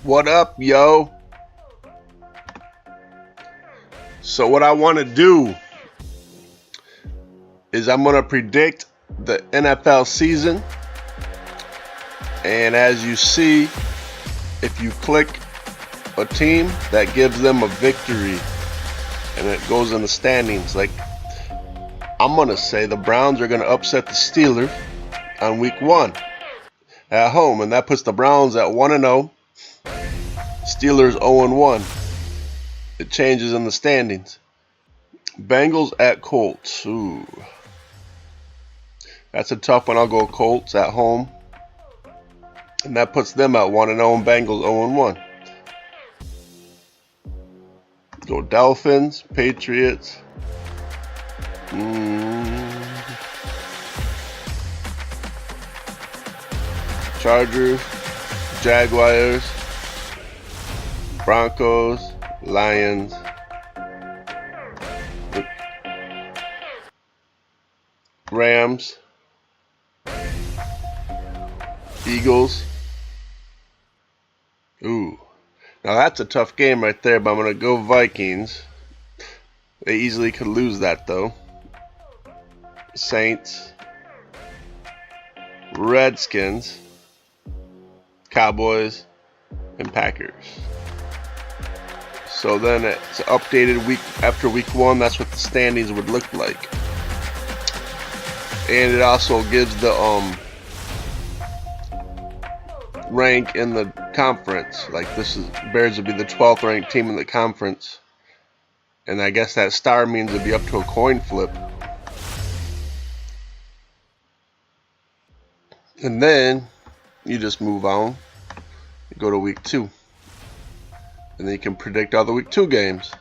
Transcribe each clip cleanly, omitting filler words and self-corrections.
What up, yo? So what I want to do is I'm going to predict the NFL season. And as you see, if you click a team, that gives them a victory. And it goes in the standings. Like, I'm going to say the Browns are going to upset the Steelers on week 1 at home. And that puts the Browns at 1-0. Steelers 0-1. It changes in the standings. Bengals at Colts. Ooh. That's a tough one. I'll go Colts at home. And that puts them at 1-0. Bengals 0-1. Go Dolphins, Patriots. Chargers, Jaguars, Broncos, Lions, Rams, Eagles. Ooh. Now that's a tough game right there, but I'm going to go Vikings. They easily could lose that though. Saints, Redskins, Cowboys, and Packers. So then it's updated week after week 1. That's what the standings would look like. And it also gives the rank in the conference. Like Bears would be the 12th ranked team in the conference. And I guess that star means it'd be up to a coin flip. And then you just move on. You go to week 2. And then you can predict all the week 2 games.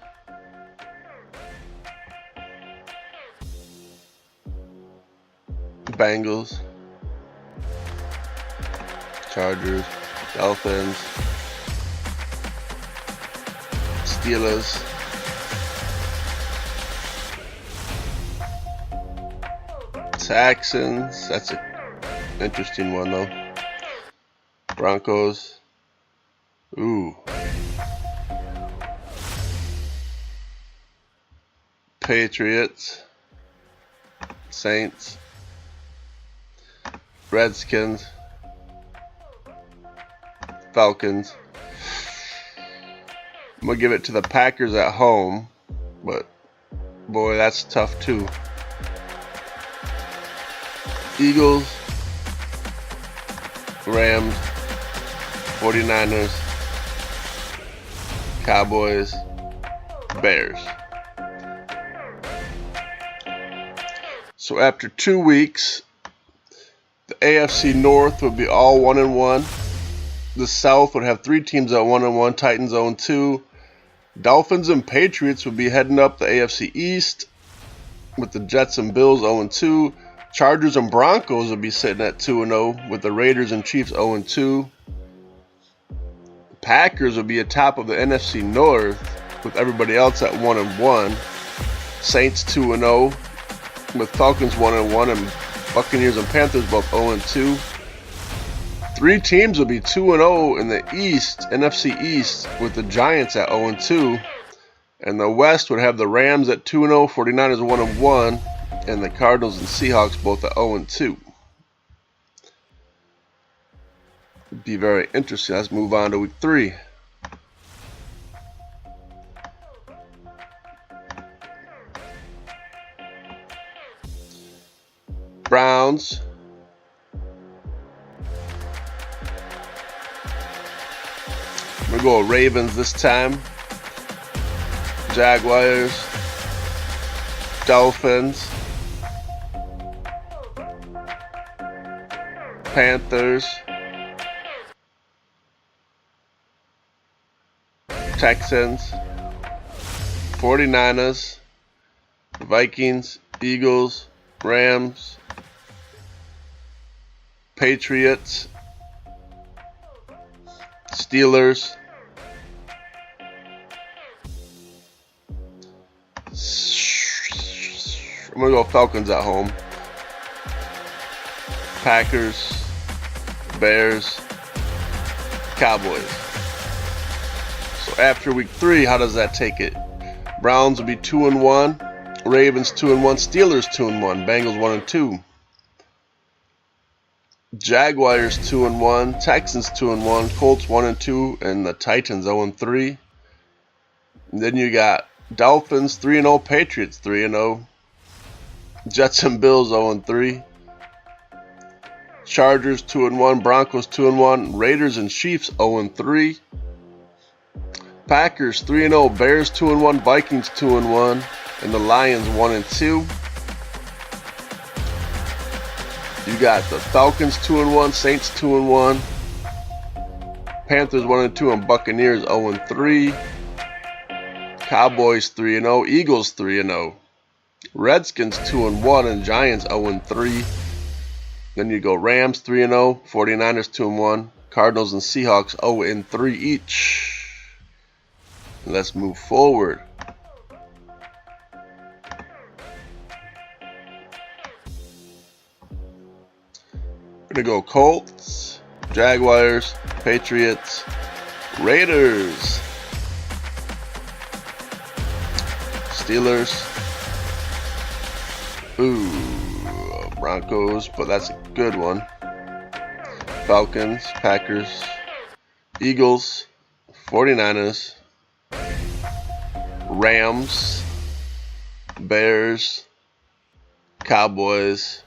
Bengals, Chargers, Dolphins, Steelers, Texans. That's an interesting one though. Broncos. Ooh. Patriots, Saints, Redskins, Falcons. I'm going to give it to the Packers at home, but boy, that's tough too. Eagles, Rams, 49ers, Cowboys, Bears. So after 2 weeks, the AFC North would be all 1-1. The South would have 3 teams at 1-1. Titans 0-2. Dolphins and Patriots would be heading up the AFC East, with the Jets and Bills 0-2. Chargers and Broncos would be sitting at 2-0, with the Raiders and Chiefs 0-2. Packers would be atop of the NFC North, with everybody else at 1-1. Saints 2-0. With Falcons 1-1 and Buccaneers and Panthers both 0-2. 3 teams will be 2-0 in the East, NFC East, with the Giants at 0-2. And the West would have the Rams at 2-0, 49ers 1-1, and the Cardinals and Seahawks both at 0-2. Be very interesting. Let's move on to week 3. Browns, we're going to go Ravens this time. Jaguars, Dolphins, Panthers, Texans, 49ers, Vikings, Eagles, Rams, Patriots, Steelers, I'm going to go Falcons at home, Packers, Bears, Cowboys. after week 3, how does that take it? Browns will be 2-1, Ravens 2-1, Steelers 2-1, Bengals 1-2, Jaguars 2-1, Texans 2-1, Colts 1-2, and the Titans 0-3. And then you got Dolphins 3-0, Patriots 3-0, Jets and Bills 0-3, Chargers 2-1, Broncos 2-1, Raiders and Chiefs 0-3, Packers 3-0, Bears 2-1, Vikings 2-1, and the Lions 1-2. You got the Falcons 2-1, Saints 2-1, Panthers 1-2, and Buccaneers 0-3. Cowboys 3-0, Eagles 3-0, Redskins 2-1, and Giants 0-3. Then you go Rams 3-0, 49ers 2-1, Cardinals and Seahawks 0-3 each. Let's move forward. We're gonna go Colts, Jaguars, Patriots, Raiders, Steelers, Broncos, but that's a good one. Falcons, Packers, Eagles, 49ers, Rams, Bears, Cowboys,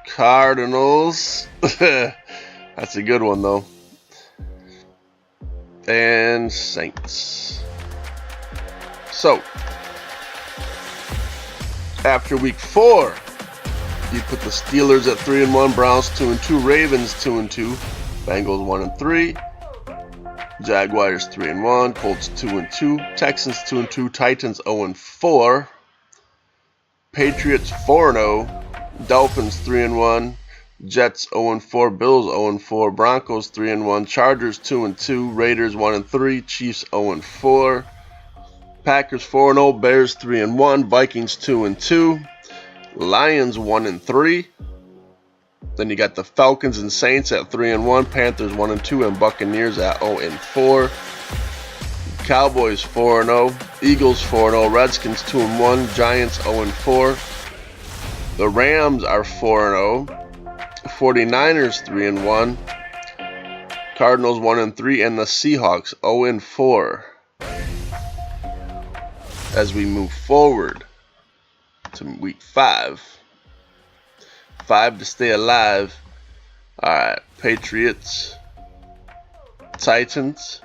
Cardinals. That's a good one though. And Saints. So, after week 4, you put the Steelers at 3-1, Browns 2-2, Ravens 2-2, Bengals 1-3, Jaguars 3-1, Colts 2-2, Texans 2-2, Titans 0-4, Patriots 4-0, Dolphins 3-1, Jets 0-4, Bills 0-4, Broncos 3-1, Chargers 2-2, Raiders 1-3, Chiefs 0-4, Packers 4-0, Bears 3-1, Vikings 2-2, Lions 1-3. Then you got the Falcons and Saints at 3-1, Panthers 1-2, and Buccaneers at 0-4. Cowboys 4-0, Eagles 4-0, Redskins 2-1, Giants 0-4. The Rams are 4-0, 49ers 3-1, Cardinals 1-3, and the Seahawks 0-4. As we move forward to week 5. 5 to stay alive. Alright, Patriots, Titans,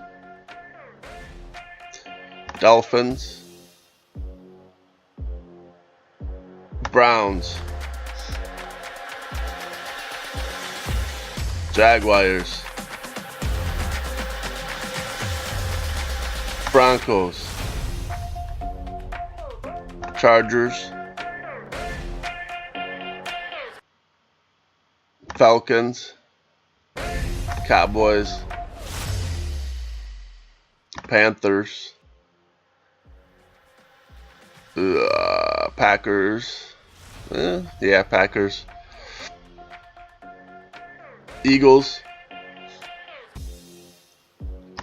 Dolphins, Browns, Jaguars, Broncos, Chargers, Falcons, Cowboys, Panthers, Packers, Packers, Eagles,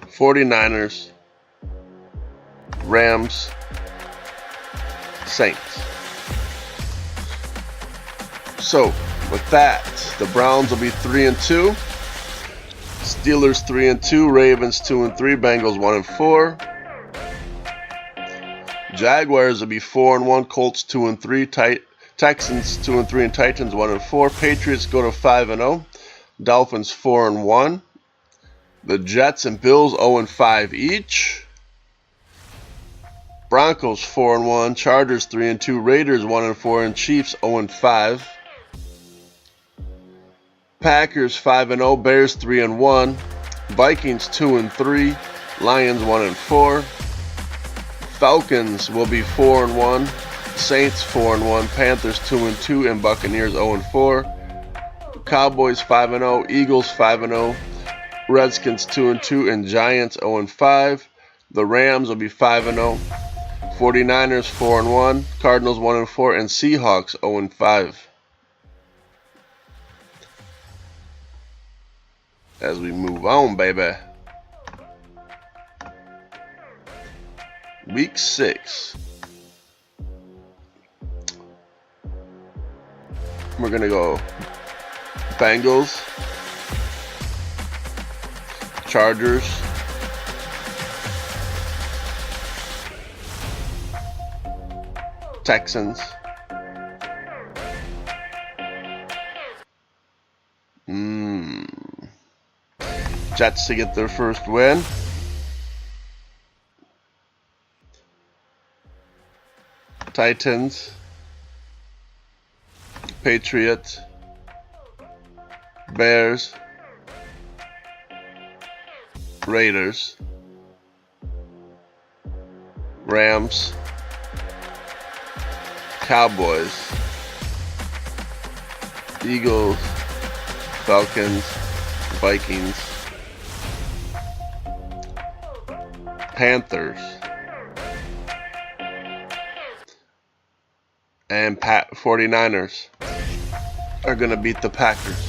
49ers, Rams, Saints. So, with that, the Browns will be 3-2, Steelers 3-2, Ravens 2-3, Bengals 1-4. Jaguars will be 4-1, Colts 2-3, Texans 2-3, and Titans 1-4. Patriots go to 5-0, Dolphins 4-1. The Jets and Bills 0-5 each. Broncos 4-1, Chargers 3-2, Raiders 1-4, and Chiefs 0-5. Packers 5-0, Bears 3-1, Vikings 2-3, Lions 1-4. Falcons will be 4-1, Saints 4-1, Panthers 2-2, and Buccaneers 0-4. Cowboys 5-0, Eagles 5-0, Redskins 2-2, and Giants 0-5. The Rams will be 5-0, 49ers 4-1, Cardinals 1-4, and Seahawks 0-5. as we move on, baby. Week 6. We're going to go Bengals, Chargers, Texans, Jets to get their first win. Titans, Patriots, Bears, Raiders, Rams, Cowboys, Eagles, Falcons, Vikings, Panthers, and 49ers are going to beat the Packers.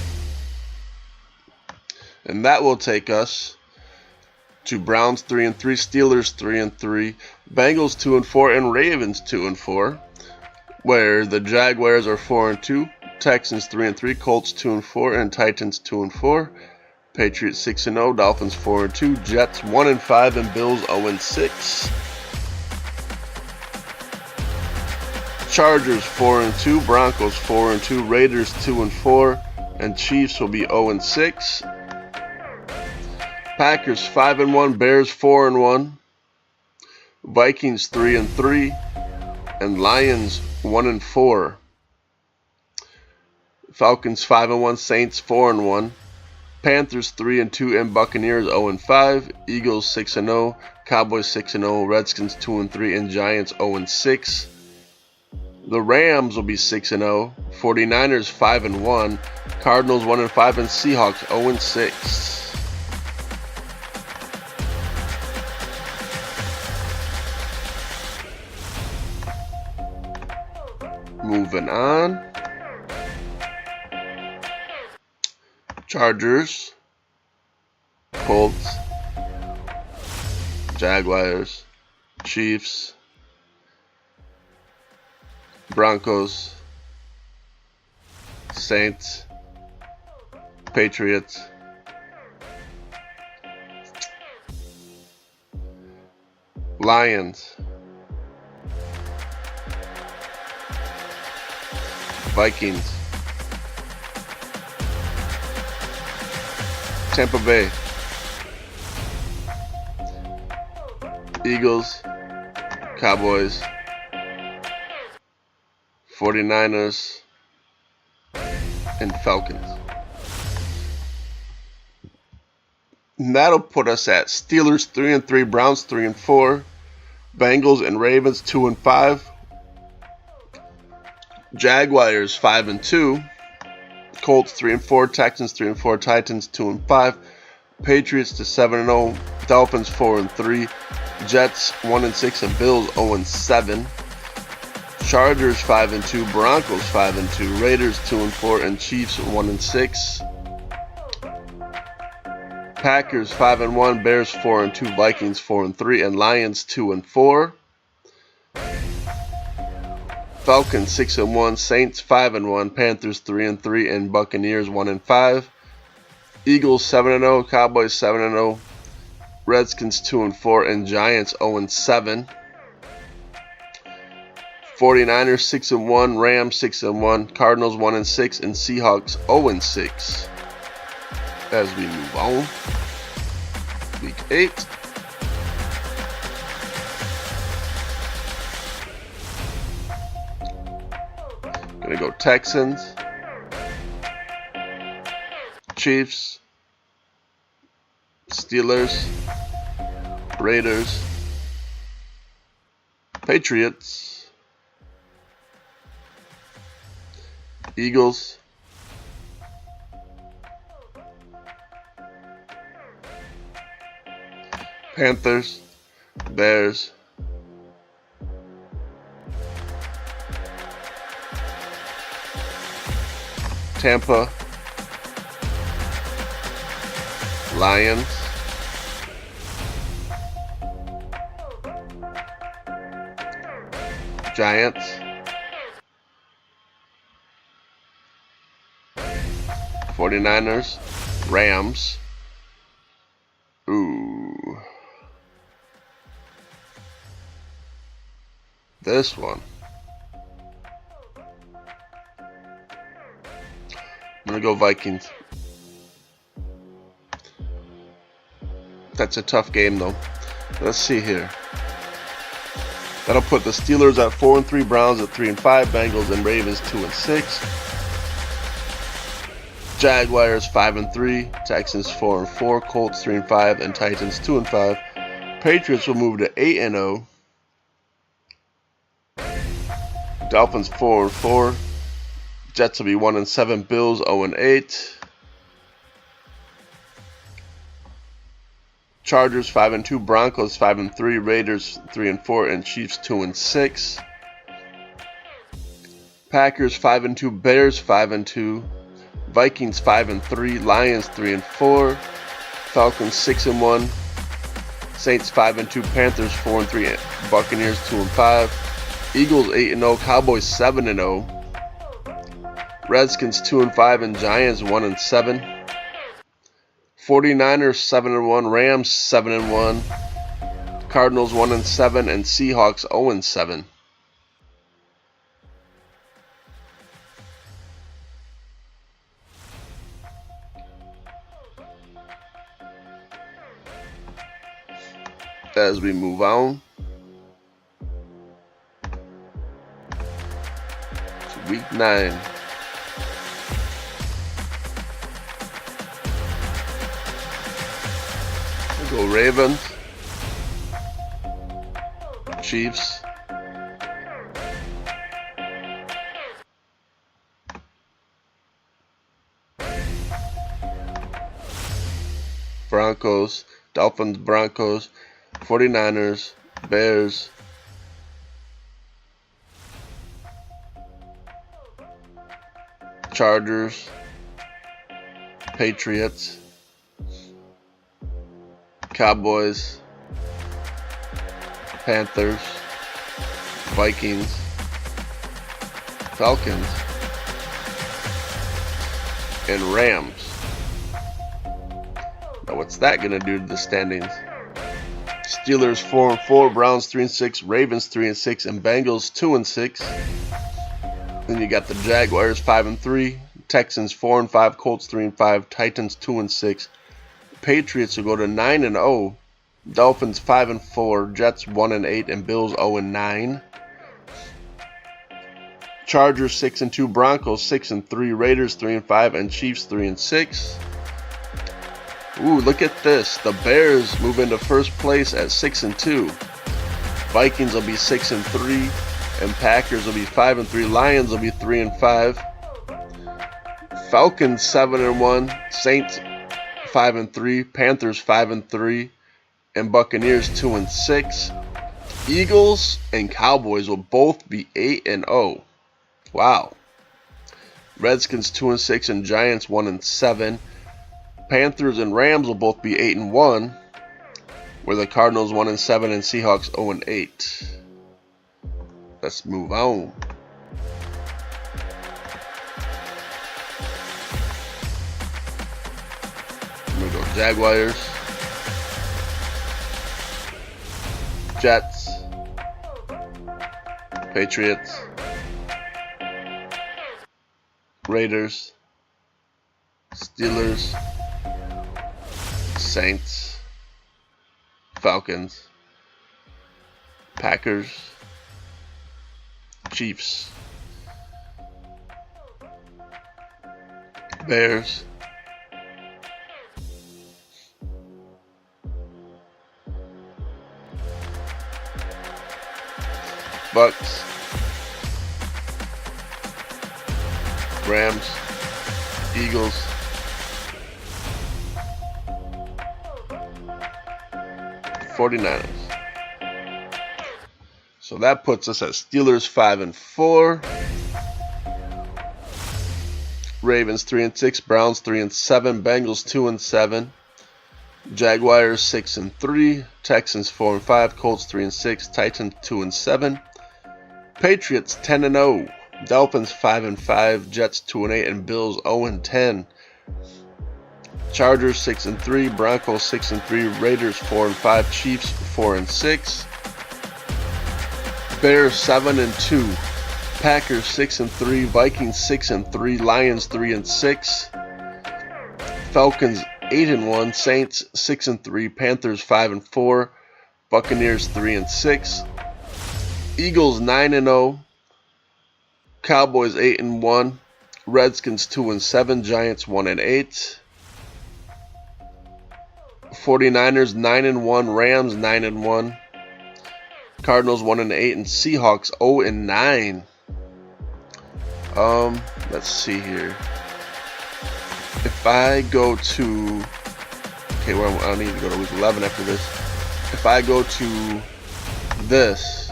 And that will take us to Browns 3-3, Steelers 3-3, Bengals 2-4, and Ravens 2-4, where the Jaguars are 4-2, Texans 3-3, Colts 2-4, and Titans 2-4, Patriots 6-0, Dolphins 4-2, Jets 1-5, and Bills 0-6. Chargers 4-2, Broncos 4-2, Raiders 2-4, and Chiefs will be 0-6. Packers 5-1, Bears 4-1, Vikings 3-3, and Lions 1-4. Falcons 5-1, Saints 4-1, Panthers 3-2, and Buccaneers 0-5. Eagles 6-0, Cowboys 6-0, Redskins 2-3, and Giants 0-6. The Rams will be 6-0, 49ers 5-1, Cardinals 1-5, and Seahawks 0-6. Moving on. Chargers, Colts, Jaguars, Chiefs, Broncos, Saints, Patriots, Lions, Vikings, Tampa Bay, Eagles, Cowboys, 49ers, and Falcons. And that'll put us at Steelers 3-3, Browns 3-4, Bengals and Ravens 2-5, Jaguars 5-2, Colts 3-4, Texans 3-4, Titans 2-5, Patriots to 7-0, Dolphins 4-3, Jets 1-6, and Bills 0-7. Chargers 5-2, Broncos 5-2, Raiders 2-4, and Chiefs 1-6. Packers 5-1, Bears 4-2, Vikings 4-3, and Lions 2-4. Falcons 6-1, Saints 5-1, Panthers 3-3, and Buccaneers 1-5. Eagles 7-0, Cowboys 7-0, Redskins 2-4, and Giants 0-7. 49ers 6-1, Rams 6-1, Cardinals 1-6, and Seahawks 0-6. As we move on, Week 8. Gonna go Texans, Chiefs, Steelers, Raiders, Patriots, Eagles, Panthers, Bears, Tampa, Lions, Giants, 49ers, Rams. Ooh. This one. I'm gonna go Vikings. That's a tough game though. Let's see here. That'll put the Steelers at 4-3, Browns at 3-5, Bengals and Ravens 2-6. Jaguars 5-3, Texans 4-4, Colts 3-5, and Titans 2-5. Patriots will move to 8-0. Dolphins 4-4. Jets will be 1-7, Bills 0-8. Chargers 5-2, Broncos 5-3, Raiders 3-4, and Chiefs 2-6. Packers 5-2, Bears 5-2, Vikings 5-3, Lions 3-4, Falcons 6-1, Saints 5-2, Panthers 4-3, Buccaneers 2-5, Eagles 8-0, Cowboys 7-0, Redskins 2-5, and Giants 1-7. 49ers 7-1, Rams 7-1, Cardinals 1-7, and Seahawks 0-7. As we move on to Week 9. Go Ravens, Chiefs, Broncos, Dolphins, Broncos, 49ers, Bears, Chargers, Patriots, Cowboys, Panthers, Vikings, Falcons, and Rams. Now what's that going to do to the standings? Steelers 4-4, Browns 3-6, Ravens 3-6, and Bengals 2-6. Then you got the Jaguars 5-3, Texans 4-5, Colts 3-5, Titans 2-6. Patriots will go to 9-0, Dolphins 5-4, Jets 1-8, and Bills 0-9. Chargers 6-2, Broncos 6-3, Raiders 3-5, and Chiefs 3-6. Ooh, look at this. The Bears move into first place at 6-2. Vikings will be 6-3, and Packers will be 5-3. Lions will be 3-5. Falcons 7-1, Saints 5-3, Panthers 5-3, and Buccaneers 2-6. Eagles and Cowboys will both be 8-0. Wow. Redskins 2-6 and Giants 1-7. Panthers and Rams will both be 8-1, where the Cardinals 1-7 and Seahawks 0-8. Let's move on. We go Jaguars, Jets, Patriots, Raiders, Steelers, Saints, Falcons, Packers, Chiefs, Bears, Bucks, Rams, Eagles, '49ers. So that puts us at Steelers 5-4, Ravens 3-6, Browns 3-7, Bengals 2-7, Jaguars 6 and 3, Texans 4 and 5, Colts 3 and 6, Titans 2 and 7, Patriots 10 and 0, Dolphins 5 and 5, Jets 2 and 8, and Bills 0 and 10. Chargers 6 and 3, Broncos 6 and 3, Raiders 4 and 5, Chiefs 4 and 6, Bears 7 and 2, Packers 6 and 3, Vikings 6 and 3, Lions 3 and 6, Falcons 8 and 1, Saints 6 and 3, Panthers 5 and 4, Buccaneers 3 and 6, Eagles 9 and 0, Cowboys 8 and 1, Redskins 2 and 7, Giants 1 and 8, 49ers 9 and 1, Rams 9 and 1, Cardinals 1 and 8, and Seahawks 0 and 9. Let's see here. If I go to, okay, well, I need to go to week 11 after this. If I go to this,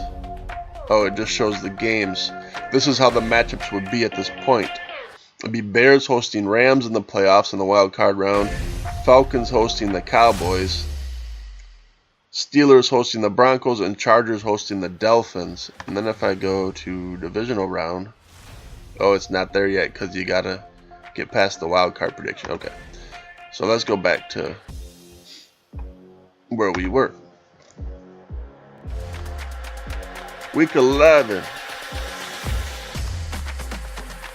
oh, it just shows the games. This is how the matchups would be at this point. It'd be Bears hosting Rams in the playoffs in the wild card round, Falcons hosting the Cowboys, Steelers hosting the Broncos, and Chargers hosting the Dolphins. And then if I go to divisional round, oh, it's not there yet because you gotta get past the wild card prediction. Okay, so let's go back to where we were. Week 11,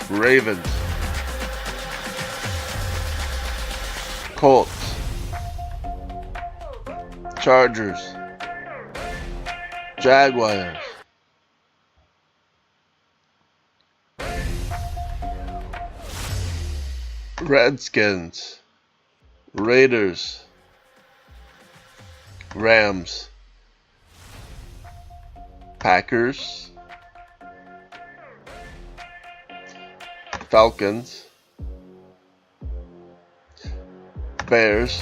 Ravens, Colts, Chargers, Jaguars, Redskins, Raiders, Rams, Packers, Falcons, Bears,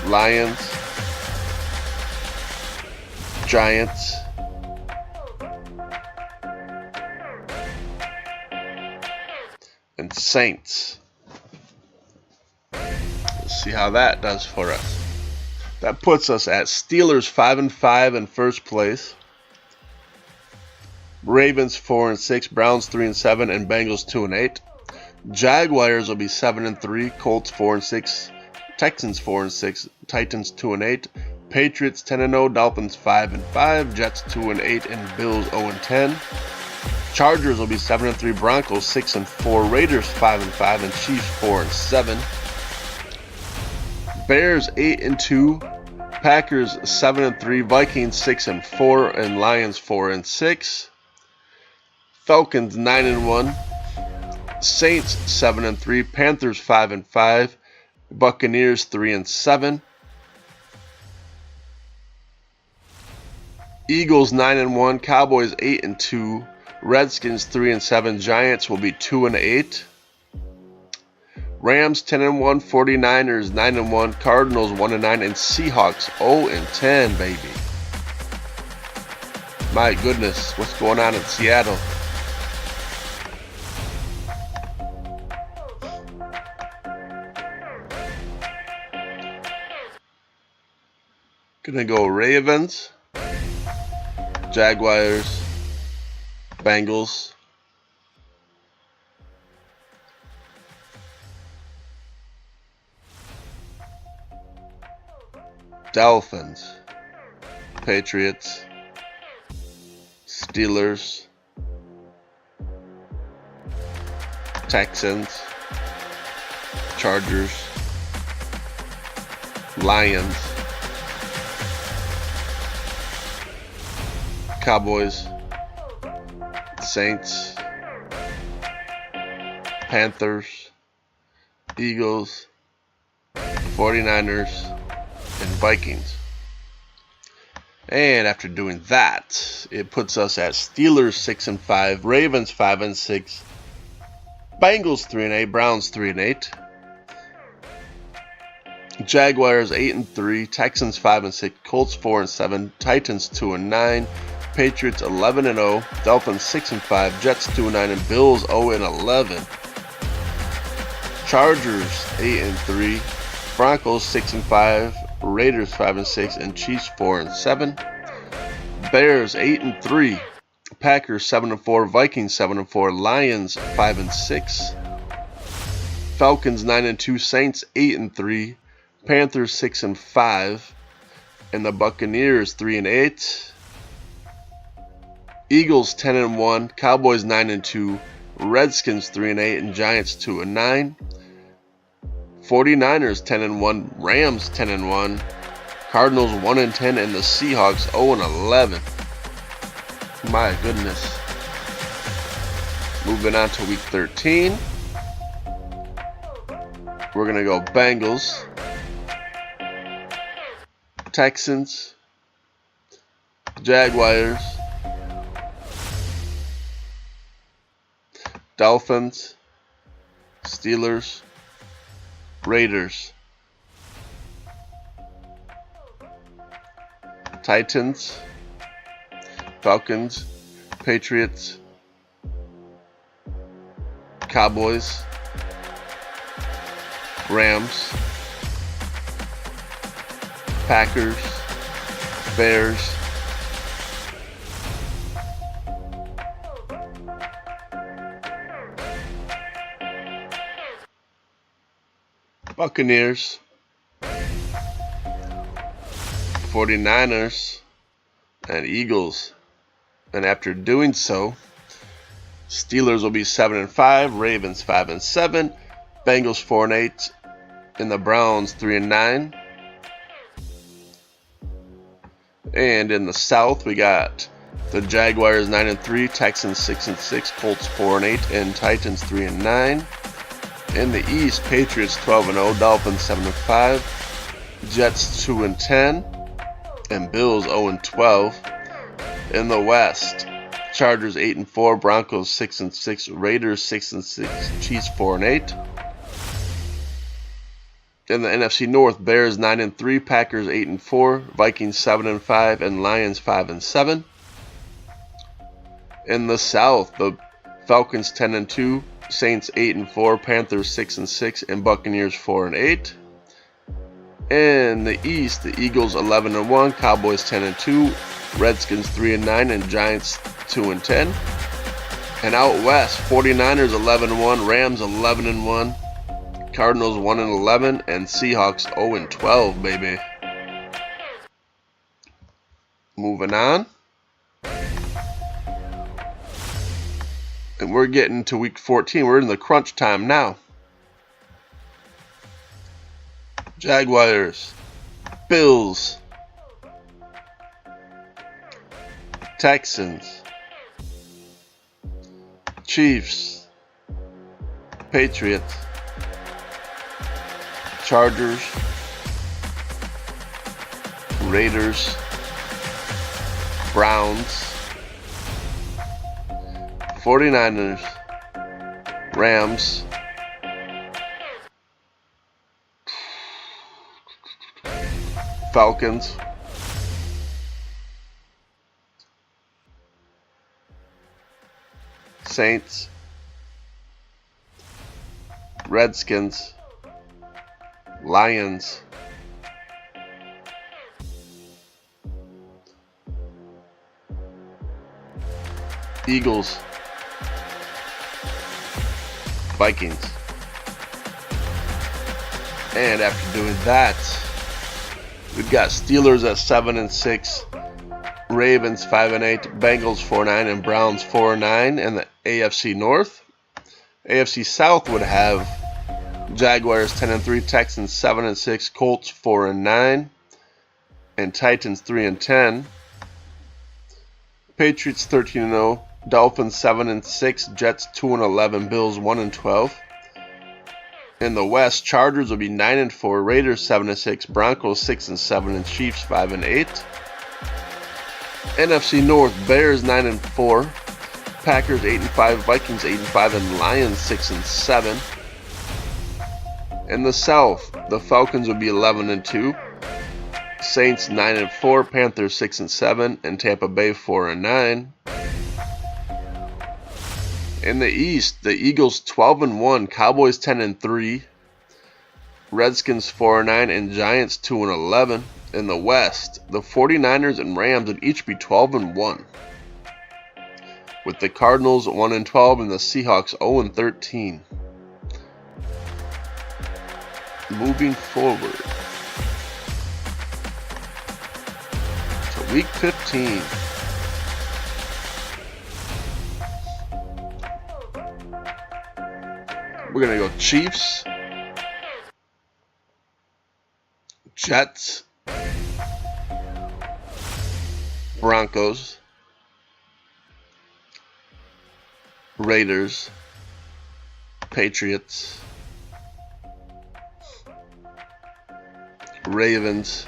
Lions, Giants, and Saints. Let's see how that does for us. That puts us at Steelers 5 and 5 in first place, Ravens 4 and 6, Browns 3 and 7, and Bengals 2 and 8. Jaguars will be 7 and 3, Colts 4 and 6, Texans 4 and 6, Titans 2 and 8, Patriots 10 and 0, Dolphins 5 and 5, Jets 2 and 8, and Bills 0 and 10. Chargers will be 7 and 3, Broncos 6 and 4, Raiders 5 and 5, and Chiefs 4 and 7. Bears 8 and 2, Packers 7 and 3, Vikings 6 and 4, and Lions 4 and 6. Falcons 9 and 1, Saints 7 and 3, Panthers 5 and 5, Buccaneers 3 and 7. Eagles 9 and 1, Cowboys 8 and 2, Redskins 3 and 7, Giants will be 2 and 8. Rams 10 and 1, 49ers 9 and 1, Cardinals 1 and 9, and Seahawks 0 and 10, baby. My goodness, what's going on in Seattle? Gonna go Ravens, Jaguars, Bengals, Dolphins, Patriots, Steelers, Texans, Chargers, Lions, Cowboys, Saints, Panthers, Eagles, 49ers, and Vikings. And after doing that, it puts us at Steelers 6 and 5, Ravens 5 and 6, Bengals 3 and 8, Browns 3 and 8, Jaguars 8 and 3, Texans 5 and 6, Colts 4 and 7, Titans 2 and 9, Patriots 11-0, Dolphins 6-5, Jets 2-9, and Bills 0-11. Chargers 8-3, Broncos 6-5, Raiders 5-6, and Chiefs 4-7. Bears 8-3, Packers 7-4, Vikings 7-4, Lions 5-6, Falcons 9-2, Saints 8-3, Panthers 6-5, and the Buccaneers 3-8. Eagles 10-1, Cowboys 9-2, Redskins 3-8, and Giants 2-9. 49ers 10-1, Rams 10-1, Cardinals 1-10, and the Seahawks 0-11. My goodness. Moving on to week 13. We're gonna go Bengals, Texans, Jaguars, Dolphins, Steelers, Raiders, Titans, Falcons, Patriots, Cowboys, Rams, Packers, Bears, Buccaneers, 49ers, and Eagles. And after doing so, Steelers will be 7-5, Ravens 5-7, Bengals 4-8, and the Browns 3-9. And in the South, we got the Jaguars 9-3, Texans 6-6, Colts 4-8, and Titans 3-9. In the East, Patriots 12-0, Dolphins 7-5, Jets 2-10, and Bills 0-12. In the West, Chargers 8-4, Broncos 6-6, Raiders 6-6, Chiefs 4-8. In the NFC North, Bears 9-3, Packers 8-4, Vikings 7-5, and Lions 5-7. In the South, the Falcons 10-2, Saints 8-4, Panthers 6-6, and Buccaneers 4-8. In the East, the Eagles 11-1, Cowboys 10-2, Redskins 3-9, and Giants 2-10. And out west, 49ers 11-1, Rams 11-1, Cardinals 1-11, and Seahawks 0-12, baby. Moving on. And we're getting to week 14. We're in the crunch time now. Jaguars, Bills, Texans, Chiefs, Patriots, Chargers, Raiders, Browns, 49ers, Rams, Falcons, Saints, Redskins, Lions, Eagles, Vikings. And after doing that, we've got Steelers at 7-6, Ravens 5-8, Bengals 4-9, and Browns 4-9 in the AFC North. AFC South would have Jaguars 10-3, Texans 7-6, Colts 4-9, and Titans 3-10. Patriots 13-0, Dolphins 7-6, Jets 2-11, Bills 1-12. In the West, Chargers will be 9-4, Raiders 7-6, Broncos 6-7, and Chiefs 5-8. NFC North, Bears 9-4, Packers 8-5, Vikings 8-5, and Lions 6-7. In the South, the Falcons will be 11-2, Saints 9-4, Panthers 6-7, and Tampa Bay 4-9. In the East, the Eagles 12-1, Cowboys 10-3, Redskins 4-9, and Giants 2-11. In the West, the 49ers and Rams would each be 12-1, with the Cardinals 1-12 and the Seahawks 0-13. Moving forward to Week 15. We're going to go Chiefs, Jets, Broncos, Raiders, Patriots, Ravens,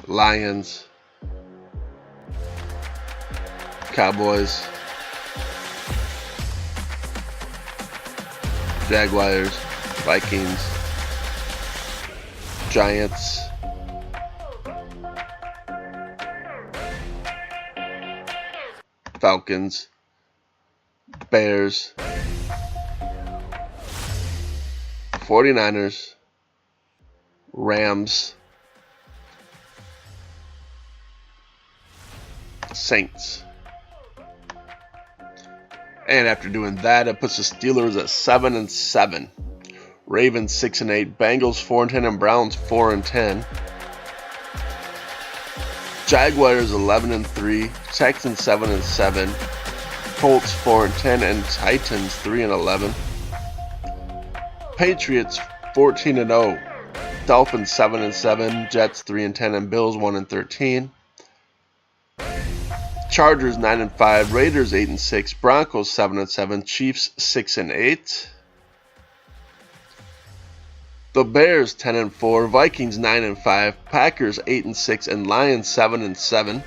Lions, Cowboys, Jaguars, Vikings, Giants, Falcons, Bears, 49ers, Rams, Saints. And after doing that, it puts the Steelers at 7-7. Ravens 6-8, Bengals 4-10, and Browns 4-10. Jaguars 11-3, Texans 7-7, Colts 4-10, and Titans 3-11. Patriots 14-0, Dolphins 7-7, Jets 3-10, and Bills 1-13. Chargers 9-5, Raiders 8-6, Broncos 7-7, Chiefs 6-8. The Bears 10-4, Vikings 9-5, Packers 8-6, and Lions 7-7.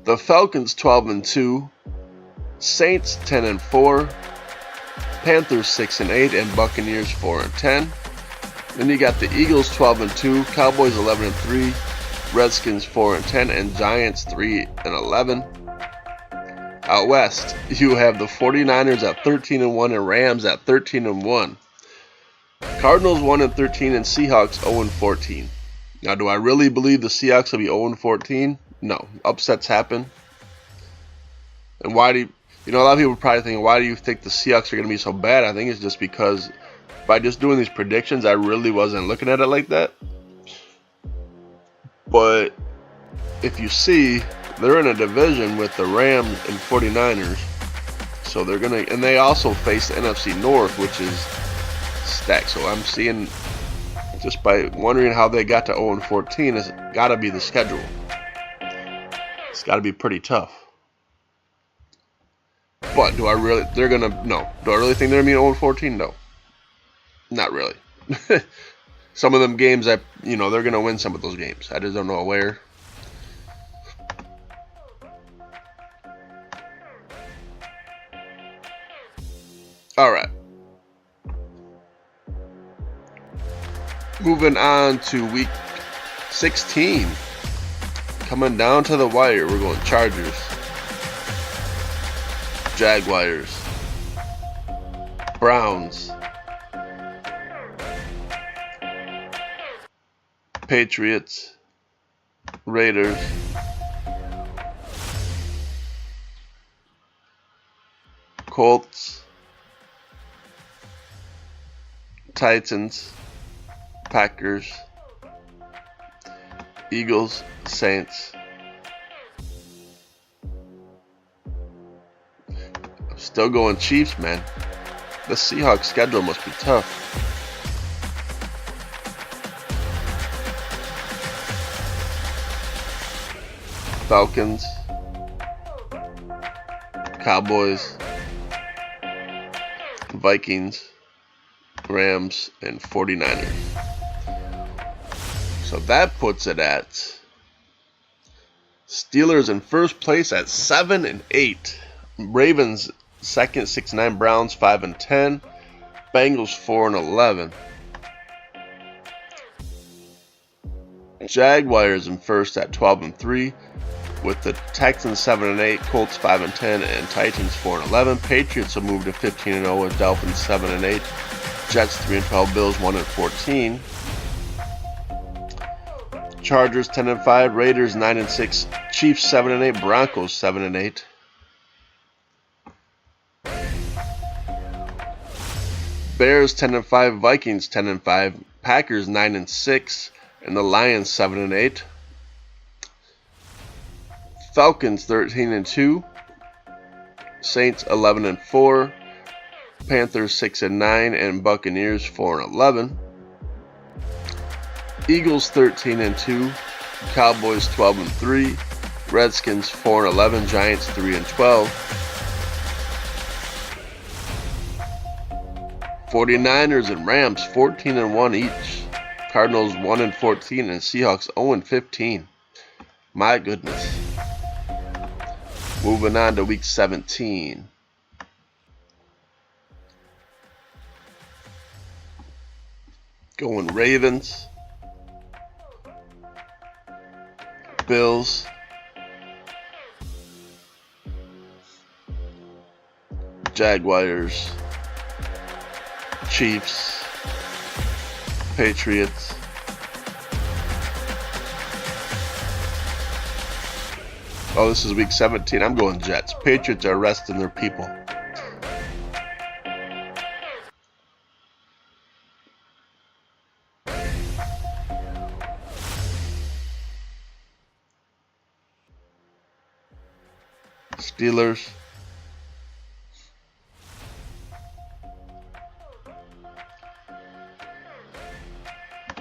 The Falcons 12-2, Saints 10-4, Panthers 6-8, and Buccaneers 4-10. Then you got the Eagles 12-2, Cowboys 11-3, Redskins 4-10, and Giants 3-11. Out west, you have the 49ers at 13-1 and Rams at 13-1. Cardinals 1-13 and Seahawks 0-14. Now, do I really believe the Seahawks will be 0-14? No, upsets happen. And why do you know? A lot of people are probably thinking, why do you think the Seahawks are going to be so bad? I think it's just because by just doing these predictions, I really wasn't looking at it like that. But if you see, they're in a division with the Rams and 49ers. So they're going to, and they also face the NFC North, which is stacked. So I'm seeing, just by wondering how they got to 0-14, it's got to be the schedule. It's got to be pretty tough. But do I really, they're going to, no. Do I really think they're going to be 0-14? No. Not really. Some of them games that, they're going to win some of those games. I just don't know where. All right. Moving on to week 16. Coming down to the wire, we're going Chargers, Jaguars, Browns, Patriots, Raiders, Colts, Titans, Packers, Eagles, Saints. I'm still going Chiefs, man. The Seahawks schedule must be tough. Falcons, Cowboys, Vikings, Rams, and 49ers. So that puts it at Steelers in first place at 7-8. Ravens second, 6-9. Browns 5-10. Bengals 4-11. Jaguars in first at 12-3, with the Texans 7-8, Colts 5-10, and Titans 4-11. Patriots will move to 15-0 with Dolphins 7-8, Jets 3-12, Bills 1-14. Chargers 10-5, Raiders 9-6, Chiefs 7-8, Broncos 7-8. Bears 10-5, Vikings 10-5, Packers 9-6, and the Lions 7-8. Falcons 13-2, Saints 11-4, Panthers 6-9, and Buccaneers 4-11. Eagles 13-2, Cowboys 12-3, Redskins 4-11, Giants 3-12. 49ers and Rams 14-1 each. Cardinals 1-14 and Seahawks 0-15. My goodness. Moving on to week 17. Going Ravens, Bills, Jaguars, Chiefs, Patriots, oh, this is week 17. I'm going Jets. Patriots are resting their people. Steelers,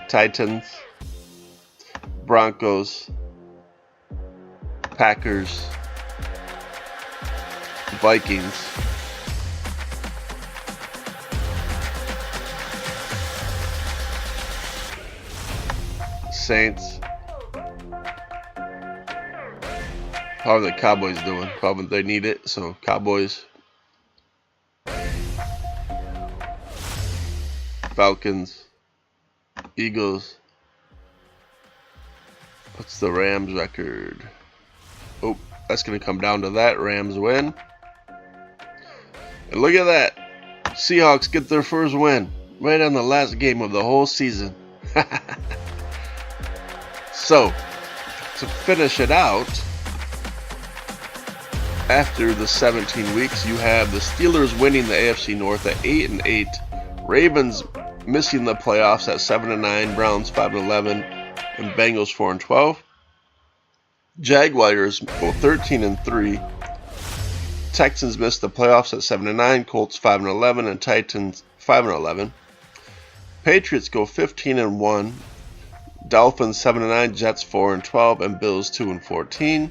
Titans, Broncos, Packers, Vikings, Saints. How are the Cowboys doing? Probably they need it, so Cowboys, Falcons, Eagles. What's the Rams record? Oh, that's going to come down to that. Rams win. And look at that. Seahawks get their first win right on the last game of the whole season. So, to finish it out, after the 17 weeks, you have the Steelers winning the AFC North at 8-8, Ravens missing the playoffs at 7-9, Browns 5-11, and Bengals 4-12. Jaguars go 13-3. Texans missed the playoffs at 7-9, Colts 5-11, and Titans 5-11. Patriots go 15-1, Dolphins 7-9, Jets 4-12, and Bills 2-14.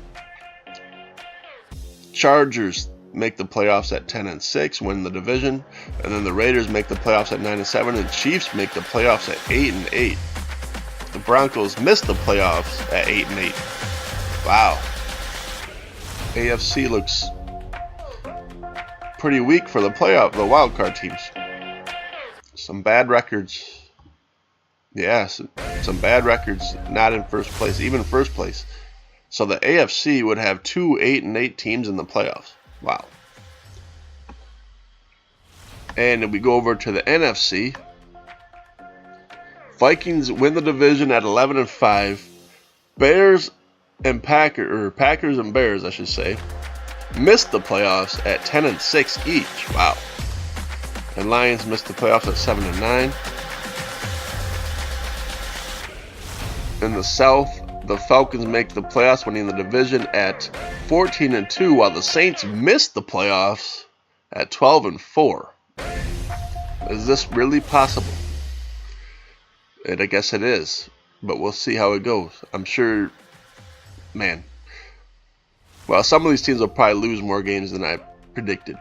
Chargers make the playoffs at 10-6, win the division, and then the Raiders make the playoffs at 9-7, and Chiefs make the playoffs at 8-8. The Broncos missed the playoffs at 8-8. Wow. AFC looks pretty weak for the wild card teams. Some bad records. Yeah, some bad records, not in first place, even first place. So the AFC would have 2 8-8 teams in the playoffs. Wow. And if we go over to the NFC, Vikings win the division at 11-5. Bears and Packers and Bears, I should say, missed the playoffs at 10-6 each. Wow. And Lions missed the playoffs at 7-9. In the South, the Falcons make the playoffs, winning the division at 14-2, while the Saints missed the playoffs at 12-4. Is this really possible? And I guess it is, but we'll see how it goes. I'm sure, man. Well, some of these teams will probably lose more games than I predicted.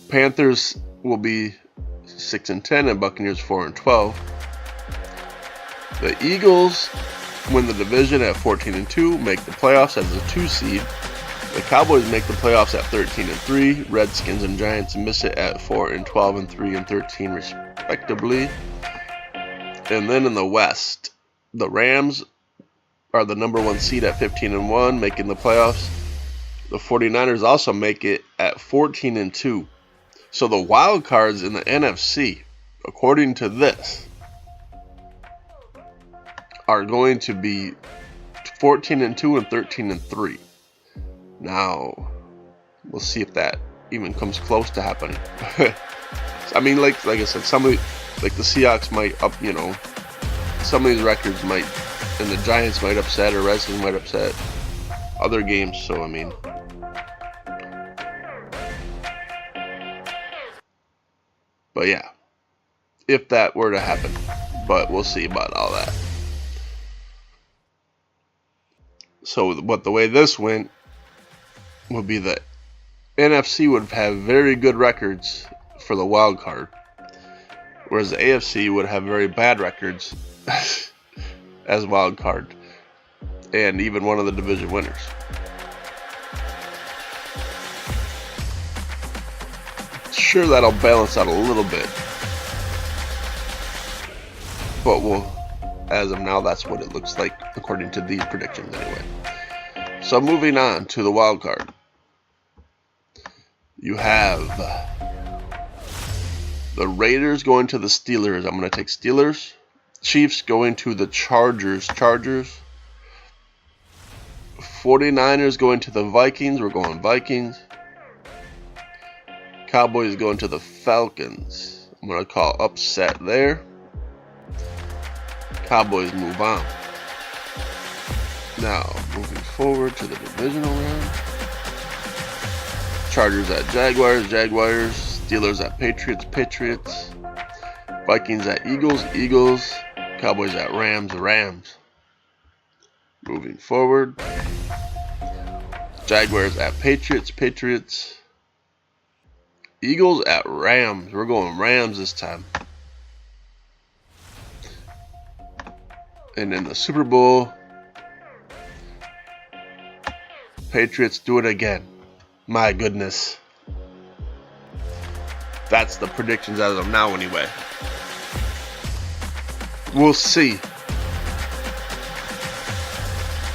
Panthers will be 6-10 and Buccaneers 4-12. The Eagles win the division at 14-2, make the playoffs as a 2 seed. The Cowboys make the playoffs at 13-3. Redskins and Giants miss it at 4-12 and 3-13 respectively. And then in the West, the Rams are the number 1 seed at 15-1, making the playoffs. The 49ers also make it at 14-2. So the wild cards in the NFC, according to this, are going to be 14-2 and 13-3. Now, we'll see if that even comes close to happening. I mean, like I said, like the Seahawks might up, some of these records might, and the Giants might upset, or Redskins might upset other games. So I mean, but yeah, if that were to happen, but we'll see about all that. So, but the way this went would be that NFC would have very good records for the wild card, whereas the AFC would have very bad records as wild card, and even one of the division winners. Sure, that'll balance out a little bit, but as of now, that's what it looks like according to these predictions anyway. So moving on to the wild card, you have the Raiders going to the Steelers. I'm going to take Steelers. Chiefs going to the Chargers. 49ers going to the Vikings. We're going Vikings. Cowboys going to the Falcons. I'm going to call upset there. Cowboys move on. Now, moving forward to the divisional round. Chargers at Jaguars. Steelers at Patriots. Vikings at Eagles. Cowboys at Rams. Moving forward. Jaguars at Patriots. Eagles at Rams. We're going Rams this time. And in the Super Bowl, Patriots do it again. My goodness. That's the predictions as of now anyway. We'll see.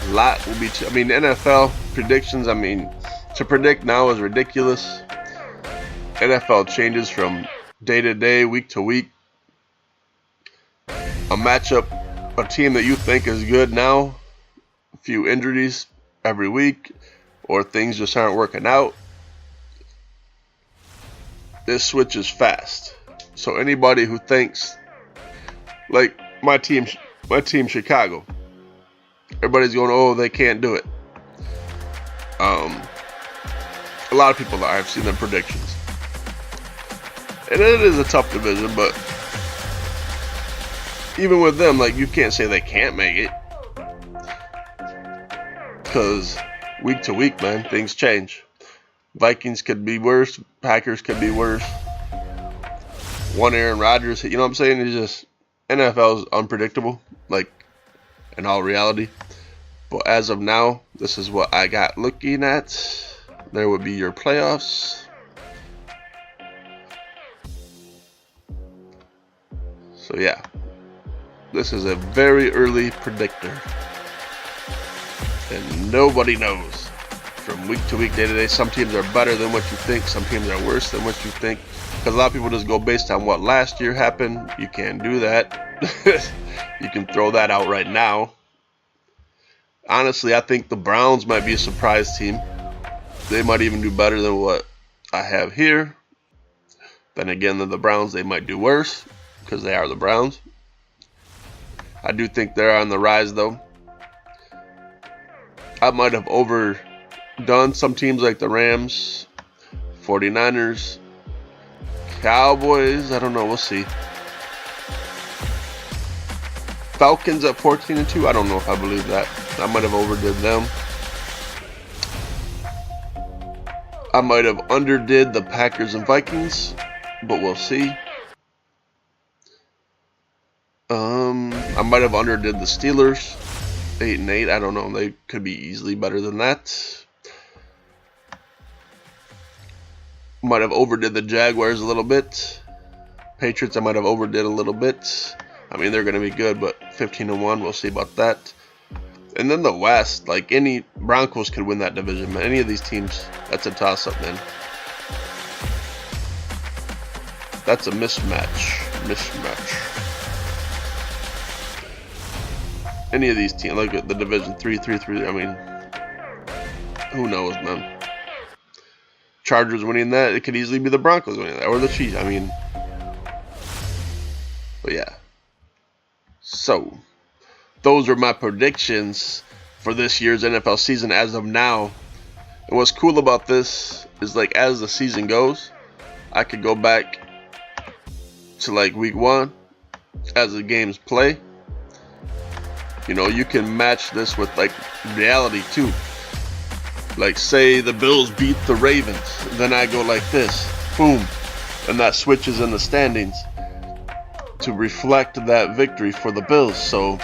A lot will be, NFL predictions, to predict now is ridiculous. NFL changes from day to day, week to week. A matchup, a team that you think is good now, a few injuries every week, or things just aren't working out. This switches fast. So anybody who thinks, like my team Chicago, everybody's going, oh, they can't do it. A lot of people are. I've seen their predictions. And it is a tough division, but even with them, you can't say they can't make it. Because week to week, man, things change. Vikings could be worse. Packers could be worse. One Aaron Rodgers, you know what I'm saying? It's just, NFL is unpredictable, in all reality. But as of now, this is what I got looking at. There would be your playoffs. So yeah, this is a very early predictor. And nobody knows. From week to week, day to day, some teams are better than what you think. Some teams are worse than what you think. Because a lot of people just go based on what last year happened. You can't do that. You can throw that out right now. Honestly, I think the Browns might be a surprise team. They might even do better than what I have here. Then again, the Browns, they might do worse because they are the Browns. I do think they're on the rise, though. I might have overdone some teams like the Rams, 49ers, Cowboys. I don't know. We'll see. Falcons at 14-2. I don't know if I believe that. I might have overdid them. I might have underdid the Packers and Vikings, but we'll see. I might have underdid the Steelers, 8-8. I don't know. They could be easily better than that. Might have overdid the Jaguars a little bit. Patriots, I might have overdid a little bit. I mean, they're going to be good, but 15-1, we'll see about that. And then the West, like any Broncos could win that division, man. Any of these teams, that's a toss-up, man. That's a mismatch. Any of these teams, look at the division 3-3-3. I mean, who knows, man? Chargers winning that, it could easily be the Broncos winning that, or the Chiefs. I mean, but yeah. So, those are my predictions for this year's NFL season as of now. And what's cool about this is, like, as the season goes, I could go back to like week 1 as the games play. You know, you can match this with like reality too. Like, say the Bills beat the Ravens, then I go like this, boom, and that switches in the standings to reflect that victory for the Bills. So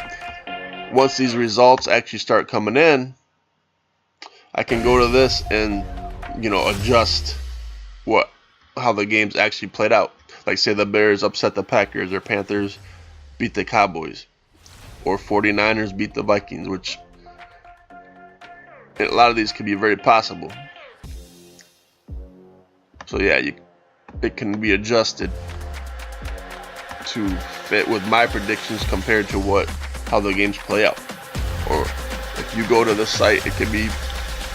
once these results actually start coming in, I can go to this and, you know, adjust how the games actually played out. Like, say the Bears upset the Packers, or Panthers beat the Cowboys, or 49ers beat the Vikings, which a lot of these could be very possible. So yeah, it can be adjusted to fit with my predictions compared to how the games play out. Or if you go to the site, it can be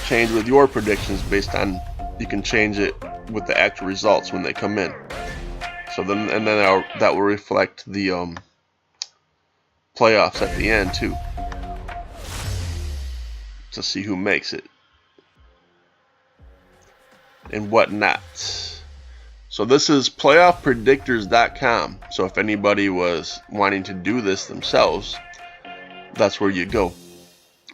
changed with your predictions based on, you can change it with the actual results when they come in. So then, and then that will reflect the playoffs at the end too, to see who makes it and whatnot. So this is playoffpredictors.com. So if anybody was wanting to do this themselves, that's where you go.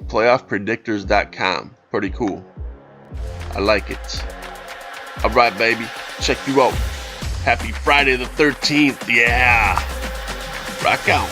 Playoffpredictors.com. Pretty cool. I like it. All right, baby. Check you out. Happy Friday the 13th. Yeah. Rock out.